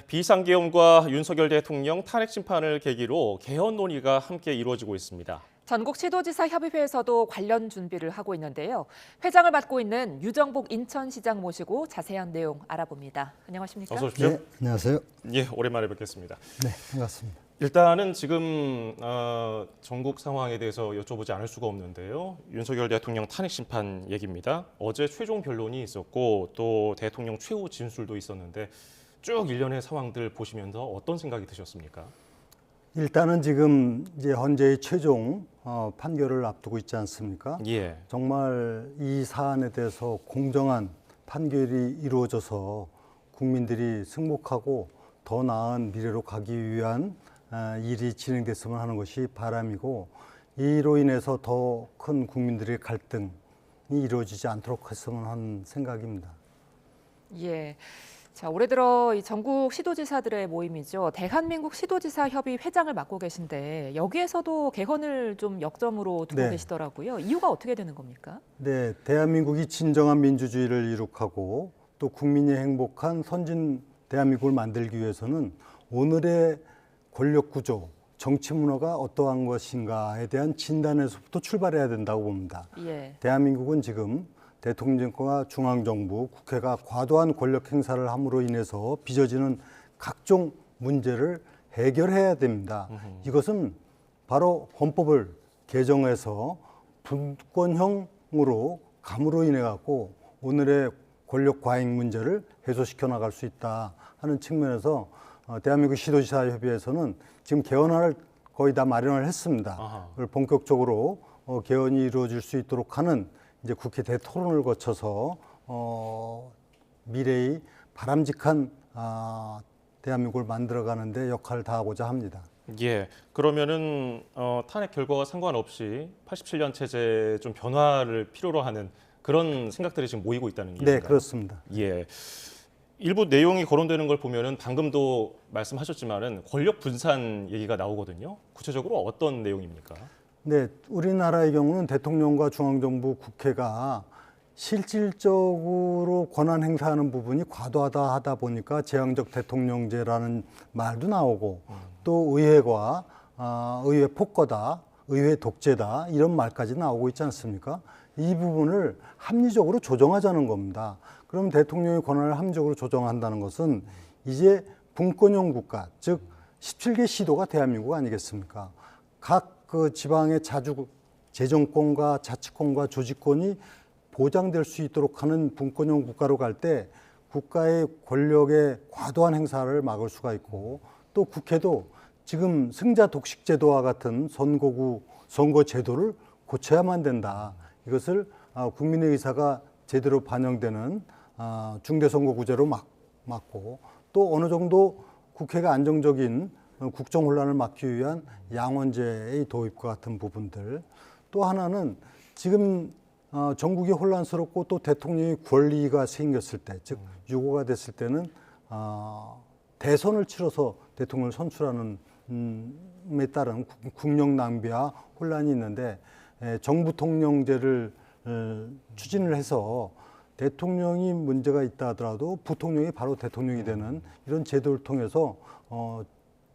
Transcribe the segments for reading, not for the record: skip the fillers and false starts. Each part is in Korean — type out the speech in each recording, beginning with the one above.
비상계엄과 윤석열 대통령 탄핵 심판을 계기로 개헌 논의가 함께 이루어지고 있습니다. 전국 시도지사 협의회에서도 관련 준비를 하고 있는데요. 회장을 맡고 있는 유정복 인천시장 모시고 자세한 내용 알아봅니다. 안녕하십니까? 어서 오십시오. 네, 안녕하세요. 예, 오랜만에 뵙겠습니다. 네, 반갑습니다. 일단은 지금 전국 상황에 대해서 여쭤보지 않을 수가 없는데요. 윤석열 대통령 탄핵 심판 얘기입니다. 어제 최종 변론이 있었고 또 대통령 최후 진술도 있었는데 쭉 일련의 상황들 보시면서 어떤 생각이 드셨습니까? 일단은 지금 이제 헌재의 최종 판결을 앞두고 있지 않습니까? 예. 정말 이 사안에 대해서 공정한 판결이 이루어져서 국민들이 승복하고 더 나은 미래로 가기 위한 일이 진행됐으면 하는 것이 바람이고, 이로 인해서 더 큰 국민들의 갈등이 이루어지지 않도록 했으면 하는 생각입니다. 예. 자, 올해 들어 이 전국 시도지사들의 모임이죠. 대한민국 시도지사 협의 회장을 맡고 계신데 여기에서도 개헌을 좀 역점으로 두고 네. 계시더라고요. 이유가 어떻게 되는 겁니까? 네, 대한민국이 진정한 민주주의를 이룩하고 또 국민이 행복한 선진 대한민국을 만들기 위해서는 오늘의 권력 구조, 정치 문화가 어떠한 것인가에 대한 진단에서부터 출발해야 된다고 봅니다. 예. 대한민국은 지금 대통령과 중앙정부, 국회가 과도한 권력 행사를 함으로 인해서 빚어지는 각종 문제를 해결해야 됩니다. 이것은 바로 헌법을 개정해서 분권형으로 감으로 인해 갖고 오늘의 권력 과잉 문제를 해소시켜 나갈 수 있다 하는 측면에서 대한민국 시도지사 협의회에서는 지금 개헌안을 거의 다 마련을 했습니다. 그걸 본격적으로 개헌이 이루어질 수 있도록 하는 이제 국회 대토론을 거쳐서 미래의 바람직한 대한민국을 만들어가는데 역할을 다하고자 합니다. 예. 그러면은 탄핵 결과와 상관없이 87년 체제 좀 변화를 필요로 하는 그런 생각들이 지금 모이고 있다는 얘기인가요? 네, 그렇습니다. 예. 일부 내용이 거론되는 걸 보면은 방금도 말씀하셨지만은 권력 분산 얘기가 나오거든요. 구체적으로 어떤 내용입니까? 네, 우리나라의 경우는 대통령과 중앙정부, 국회가 실질적으로 권한 행사하는 부분이 과도하다 하다 보니까 제왕적 대통령제라는 말도 나오고 또 의회가 의회 폭거다, 의회 독재다 이런 말까지 나오고 있지 않습니까? 이 부분을 합리적으로 조정하자는 겁니다. 그럼 대통령의 권한을 합리적으로 조정한다는 것은 이제 분권형 국가, 즉 17개 시도가 대한민국 아니겠습니까? 각 그 지방의 재정권과 자치권과 조직권이 보장될 수 있도록 하는 분권형 국가로 갈 때 국가의 권력의 과도한 행사를 막을 수가 있고, 또 국회도 지금 승자 독식 제도와 같은 선거 제도를 고쳐야만 된다. 이것을 국민의 의사가 제대로 반영되는 중대선거구제로 막고, 또 어느 정도 국회가 안정적인 국정 혼란을 막기 위한 양원제의 도입과 같은 부분들, 또 하나는 지금 전국이 혼란스럽고 또 대통령의 권리가 생겼을 때, 즉 유고가 됐을 때는 대선을 치러서 대통령을 선출하는 에 따른 국력 낭비와 혼란이 있는데, 정부 통령제를 추진을 해서 대통령이 문제가 있다 하더라도 부통령이 바로 대통령이 되는 이런 제도를 통해서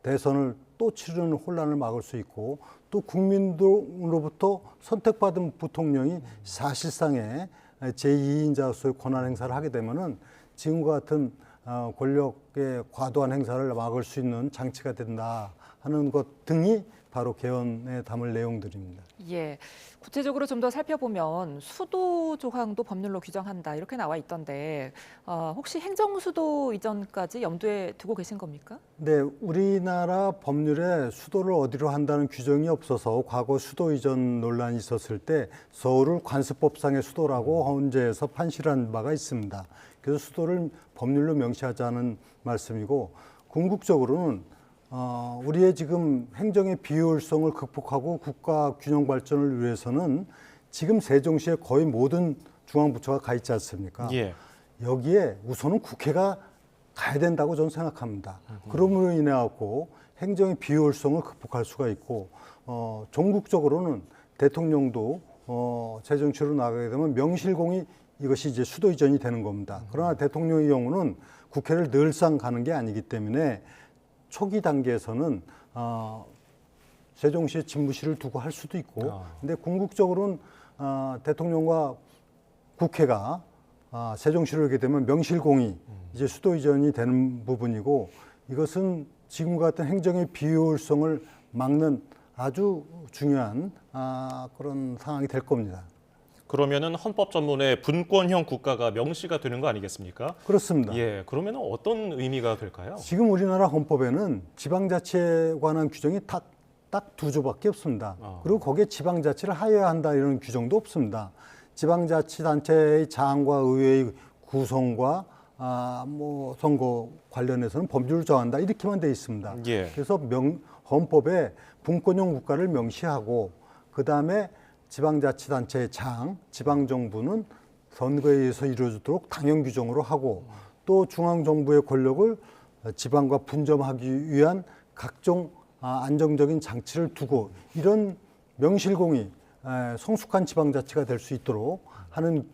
대선을 또 치르는 혼란을 막을 수 있고, 또 국민으로부터 선택받은 부통령이 사실상의 제2인자로서의 권한 행사를 하게 되면은 지금과 같은 권력의 과도한 행사를 막을 수 있는 장치가 된다 하는 것 등이 바로 개헌에 담을 내용들입니다. 예. 구체적으로 좀 더 살펴보면 수도 조항도 법률로 규정한다 이렇게 나와 있던데 혹시 행정수도 이전까지 염두에 두고 계신 겁니까? 네, 우리나라 법률에 수도를 어디로 한다는 규정이 없어서 과거 수도 이전 논란이 있었을 때 서울을 관습법상의 수도라고 헌재에서 판시한 바가 있습니다. 그래서 수도를 법률로 명시하자는 말씀이고, 궁극적으로는 우리의 지금 행정의 비효율성을 극복하고 국가 균형 발전을 위해서는 지금 세종시에 거의 모든 중앙부처가 가 있지 않습니까? 예. 여기에 우선은 국회가 가야 된다고 저는 생각합니다. 그러므로 인해 갖고 행정의 비효율성을 극복할 수가 있고, 전국적으로는 대통령도 세종시로 나가게 되면 명실공히 이것이 이제 수도 이전이 되는 겁니다. 그러나 대통령의 경우는 국회를 늘상 가는 게 아니기 때문에 초기 단계에서는 세종시에 집무실을 두고 할 수도 있고, 근데 궁극적으로는 대통령과 국회가 세종시로 오게 되면 명실공히 이제 수도 이전이 되는 부분이고, 이것은 지금과 같은 행정의 비효율성을 막는 아주 중요한 그런 상황이 될 겁니다. 그러면은 헌법 전문의 분권형 국가가 명시가 되는 거 아니겠습니까? 그렇습니다. 예, 그러면 어떤 의미가 될까요? 지금 우리나라 헌법에는 지방자치에 관한 규정이 딱 두 조밖에 없습니다. 그리고 거기에 지방자치를 하여야 한다 이런 규정도 없습니다. 지방자치단체의 장과 의회의 구성과 뭐 선거 관련해서는 법률을 정한다 이렇게만 돼 있습니다. 예. 그래서 헌법에 분권형 국가를 명시하고 그 다음에 지방자치단체의 장, 지방정부는 선거에 의해서 이루어지도록 당연 규정으로 하고 또 중앙정부의 권력을 지방과 분점하기 위한 각종 안정적인 장치를 두고 이런 명실공히 성숙한 지방자치가 될 수 있도록 하는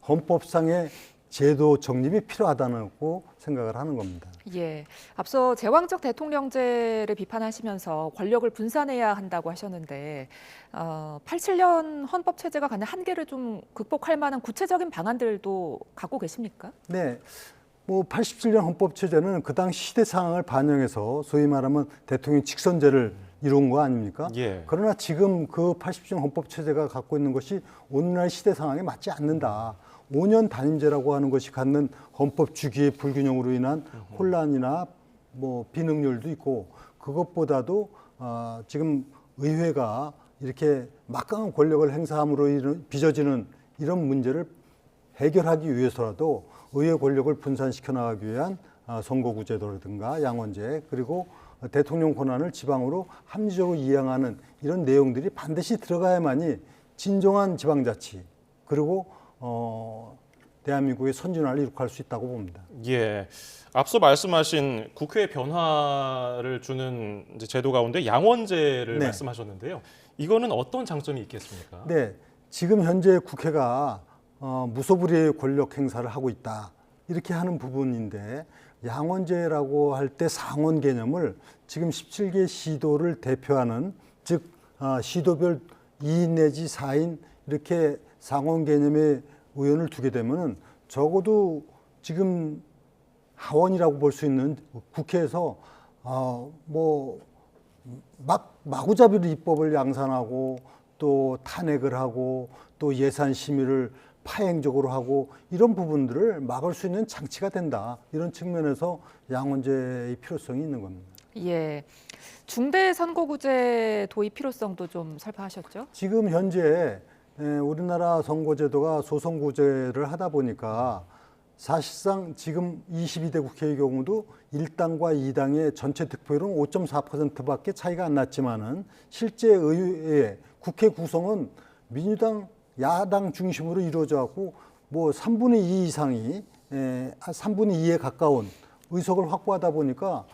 헌법상의 제도 정립이 필요하다고 생각을 하는 겁니다. 예, 앞서 제왕적 대통령제를 비판하시면서 권력을 분산해야 한다고 하셨는데 87년 헌법 체제가 갖는 한계를 좀 극복할 만한 구체적인 방안들도 갖고 계십니까? 네, 뭐 87년 헌법 체제는 그 당시 시대 상황을 반영해서 소위 말하면 대통령 직선제를 이룬 거 아닙니까? 예. 그러나 지금 그 87년 헌법 체제가 갖고 있는 것이 오늘날 시대 상황에 맞지 않는다. 5년 단임제라고 하는 것이 갖는 헌법 주기의 불균형으로 인한 혼란이나 뭐 비능률도 있고 그것보다도 지금 의회가 이렇게 막강한 권력을 행사함으로 빚어지는 이런 문제를 해결하기 위해서라도 의회 권력을 분산시켜 나가기 위한 선거구제도라든가 양원제 그리고 대통령 권한을 지방으로 합리적으로 이양하는 이런 내용들이 반드시 들어가야만이 진정한 지방자치 그리고 대한민국의 선진화를 이룩할 수 있다고 봅니다. 예, 앞서 말씀하신 국회 변화를 주는 이제 제도 가운데 양원제를 네. 말씀하셨는데요. 이거는 어떤 장점이 있겠습니까? 네, 지금 현재 국회가 무소불위의 권력 행사를 하고 있다 이렇게 하는 부분인데 양원제라고 할 때 상원 개념을 지금 17개 시도를 대표하는 즉 시도별 2인 내지 4인 이렇게 상원 개념의 의원을 두게 되면은 적어도 지금 하원이라고 볼 수 있는 국회에서 뭐 마구잡이로 입법을 양산하고 또 탄핵을 하고 또 예산 심의를 파행적으로 하고 이런 부분들을 막을 수 있는 장치가 된다. 이런 측면에서 양원제의 필요성이 있는 겁니다. 예, 중대 선거구제 도입 필요성도 좀 설파하셨죠? 지금 현재 우리나라 선거제도가 소선구제를 하다 보니까 사실상 지금 22대 국회의 경우도 1당과 2당의 전체 득표율은 5.4%밖에 차이가 안 났지만은 실제 의회 국회 구성은 민주당 야당 중심으로 이루어져 갖고 뭐 3분의 2 이상이 3분의 2에 가까운 의석을 확보하다 보니까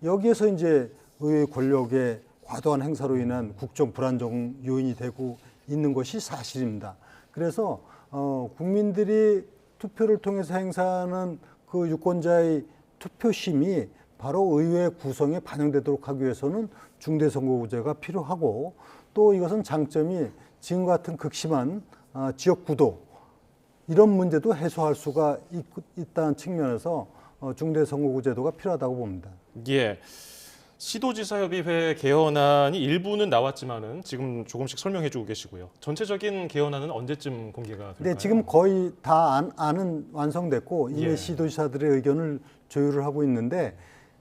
여기에서 이제 의회 권력의 과도한 행사로 인한 국정 불안정 요인이 되고 있는 것이 사실입니다. 그래서 국민들이 투표를 통해서 행사하는 그 유권자의 투표심이 바로 의회 구성에 반영되도록 하기 위해서는 중대선거구제가 필요하고 또 이것은 장점이 지금 같은 극심한 지역구도 이런 문제도 해소할 수가 있다는 측면에서 중대선거구제도가 필요하다고 봅니다. 예. 시도지사협의회 개헌안이 일부는 나왔지만은 지금 조금씩 설명해주고 계시고요. 전체적인 개헌안은 언제쯤 공개가 될까요? 네, 지금 거의 다 안은 완성됐고 이미 예. 시도지사들의 의견을 조율을 하고 있는데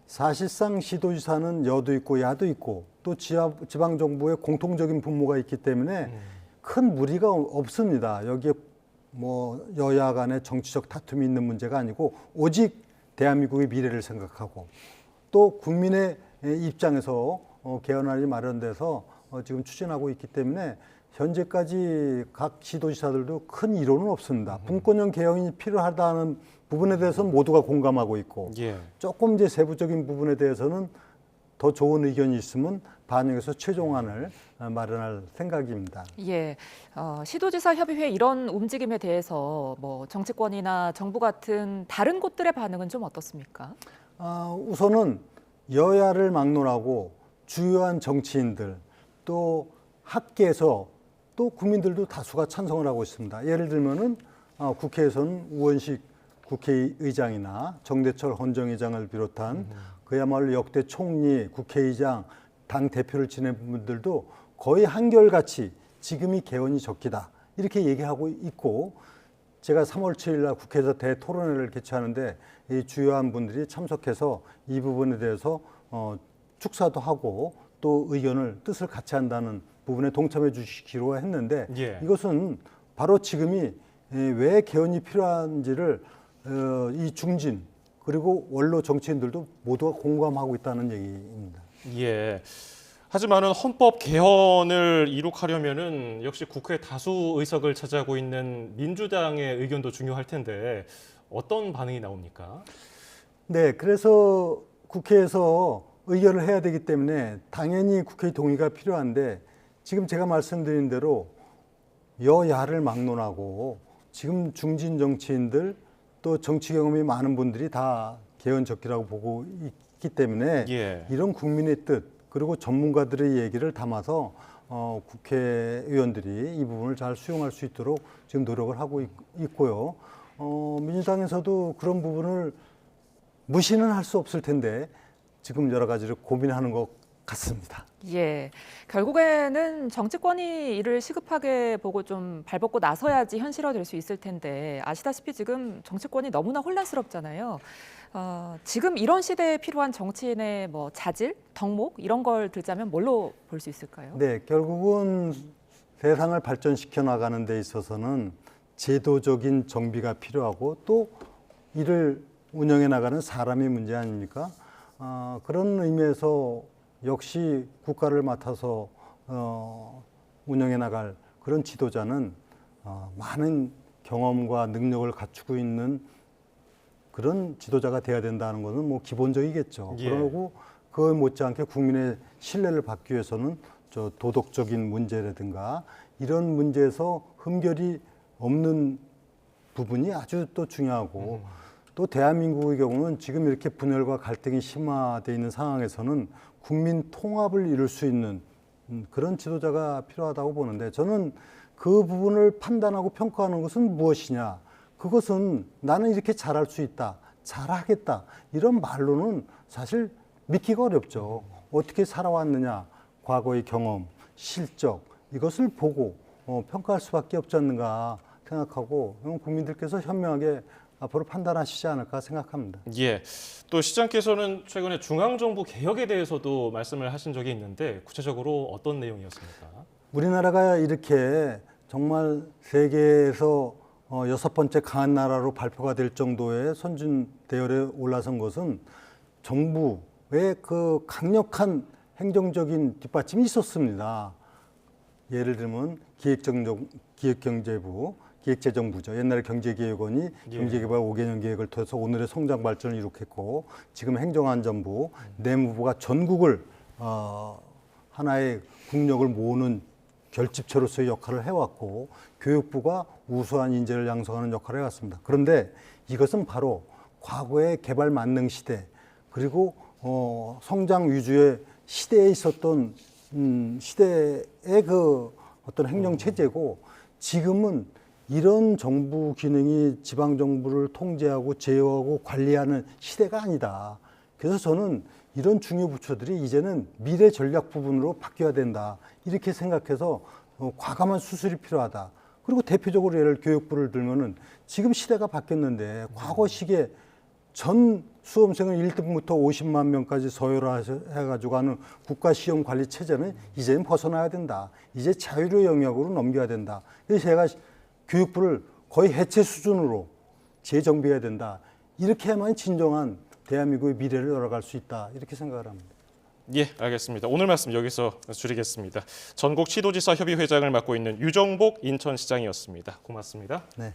사실상 시도지사는 여도 있고 야도 있고 또 지방정부의 공통적인 분모가 있기 때문에 큰 무리가 없습니다. 여기에 뭐 여야 간의 정치적 다툼이 있는 문제가 아니고 오직 대한민국의 미래를 생각하고 또 국민의 입장에서 개헌안이 마련돼서 지금 추진하고 있기 때문에 현재까지 각 시도지사들도 큰 이론은 없습니다. 분권형 개헌이 필요하다는 부분에 대해서는 모두가 공감하고 있고 예. 조금 이제 세부적인 부분에 대해서는 더 좋은 의견이 있으면 반영해서 최종안을 마련할 생각입니다. 예, 시도지사 협의회 이런 움직임에 대해서 뭐 정치권이나 정부 같은 다른 곳들의 반응은 좀 어떻습니까? 우선은 여야를 막론하고 주요한 정치인들 또 학계에서 또 국민들도 다수가 찬성을 하고 있습니다. 예를 들면은 국회에서는 우원식 국회의장이나 정대철 헌정의장을 비롯한 그야말로 역대 총리, 국회의장, 당 대표를 지낸 분들도 거의 한결같이 지금이 개헌이 적기다 이렇게 얘기하고 있고, 제가 3월 7일 날 국회에서 대토론회를 개최하는데 이 주요한 분들이 참석해서 이 부분에 대해서 축사도 하고 또 의견을 뜻을 같이 한다는 부분에 동참해 주시기로 했는데, 예. 이것은 바로 지금이 왜 개헌이 필요한지를 이 중진 그리고 원로 정치인들도 모두가 공감하고 있다는 얘기입니다. 예. 하지만은 헌법 개헌을 이룩하려면은 역시 국회 다수 의석을 차지하고 있는 민주당의 의견도 중요할 텐데 어떤 반응이 나옵니까? 네, 그래서 국회에서 의결을 해야 되기 때문에 당연히 국회 동의가 필요한데, 지금 제가 말씀드린 대로 여야를 막론하고 지금 중진 정치인들 또 정치 경험이 많은 분들이 다 개헌적기라고 보고 있기 때문에 예. 이런 국민의 뜻 그리고 전문가들의 얘기를 담아서 국회의원들이 이 부분을 잘 수용할 수 있도록 지금 노력을 하고 있고요. 민주당에서도 그런 부분을 무시는 할 수 없을 텐데 지금 여러 가지를 고민하는 것 같습니다. 예, 결국에는 정치권이 이를 시급하게 보고 좀 발벗고 나서야지 현실화될 수 있을 텐데, 아시다시피 지금 정치권이 너무나 혼란스럽잖아요. 지금 이런 시대에 필요한 정치인의 뭐 자질, 덕목 이런 걸 들자면 뭘로 볼 수 있을까요? 네, 결국은 세상을 발전시켜 나가는 데 있어서는 제도적인 정비가 필요하고 또 이를 운영해 나가는 사람의 문제 아닙니까? 그런 의미에서 역시 국가를 맡아서 운영해 나갈 그런 지도자는 많은 경험과 능력을 갖추고 있는 그런 지도자가 돼야 된다는 것은 뭐 기본적이겠죠. 예. 그러고 그에 못지않게 국민의 신뢰를 받기 위해서는 저 도덕적인 문제라든가 이런 문제에서 흠결이 없는 부분이 아주 또 중요하고, 또 대한민국의 경우는 지금 이렇게 분열과 갈등이 심화되어 있는 상황에서는 국민 통합을 이룰 수 있는 그런 지도자가 필요하다고 보는데, 저는 그 부분을 판단하고 평가하는 것은 무엇이냐, 그것은 나는 이렇게 잘할 수 있다, 잘하겠다 이런 말로는 사실 믿기가 어렵죠. 어떻게 살아왔느냐, 과거의 경험, 실적 이것을 보고 평가할 수밖에 없지 않는가 생각하고, 국민들께서 현명하게 앞으로 판단하시지 않을까 생각합니다. 예. 또 시장께서는 최근에 중앙정부 개혁에 대해서도 말씀을 하신 적이 있는데 구체적으로 어떤 내용이었습니까? 우리나라가 이렇게 정말 세계에서 6번째 강한 나라로 발표가 될 정도의 선진 대열에 올라선 것은 정부의 그 강력한 행정적인 뒷받침이 있었습니다. 예를 들면 기획경제부, 기획재정부죠. 옛날에 경제기획원이 예. 경제개발 5개년 계획을 통해서 오늘의 성장 발전을 이룩했고, 지금 행정안전부, 내무부가 전국을 하나의 국력을 모으는 결집체로서의 역할을 해왔고, 교육부가 우수한 인재를 양성하는 역할을 해왔습니다. 그런데 이것은 바로 과거의 개발 만능 시대 그리고 성장 위주의 시대에 있었던 시대의 그 어떤 행정 체제고, 지금은 이런 정부 기능이 지방 정부를 통제하고 제어하고 관리하는 시대가 아니다. 그래서 저는 이런 중요 부처들이 이제는 미래 전략 부분으로 바뀌어야 된다, 이렇게 생각해서 과감한 수술이 필요하다. 그리고 대표적으로 예를 교육부를 들면은 지금 시대가 바뀌었는데 과거식의 전 수험생을 1등부터 50만 명까지 서열화해가지고 하는 국가시험 관리 체제는 이제는 벗어나야 된다. 이제 자유로의 영역으로 넘겨야 된다. 그래서 제가 교육부를 거의 해체 수준으로 재정비해야 된다. 이렇게 해야만 진정한 대한민국의 미래를 열어갈 수 있다, 이렇게 생각을 합니다. 예, 알겠습니다. 오늘 말씀 여기서 줄이겠습니다. 전국 시도지사 협의회장을 맡고 있는 유정복 인천시장이었습니다. 고맙습니다. 네.